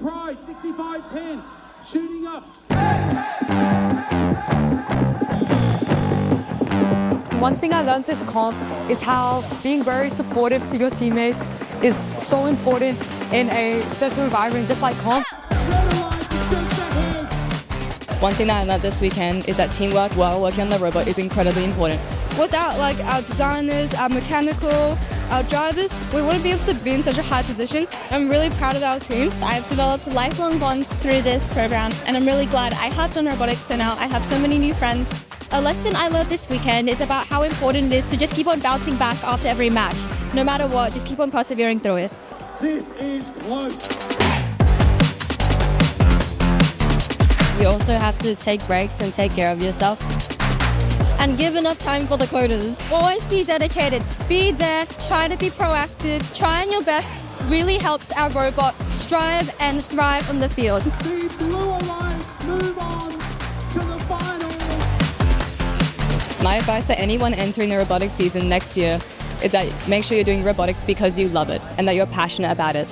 Pride, 65-10, shooting up. One thing I learned this comp is how being very supportive to your teammates is so important in a stressful environment, just like comp. One thing that I learned this weekend is that teamwork while working on the robot is incredibly important. Without our designers, our mechanical, our drivers, we wouldn't be able to be in such a high position. I'm really proud of our team. I've developed lifelong bonds through this program, and I'm really glad I hopped on robotics, so now I have so many new friends. A lesson I learned this weekend is about how important it is to just keep on bouncing back after every match. No matter what, just keep on persevering through it. This is close. You also have to take breaks and take care of yourself. And give enough time for the coders. Always be dedicated. Be there. Try to be proactive. Trying your best really helps our robot strive and thrive on the field. The Blue Alliance move on to the finals. My advice for anyone entering the robotics season next year is that make sure you're doing robotics because you love it and that you're passionate about it.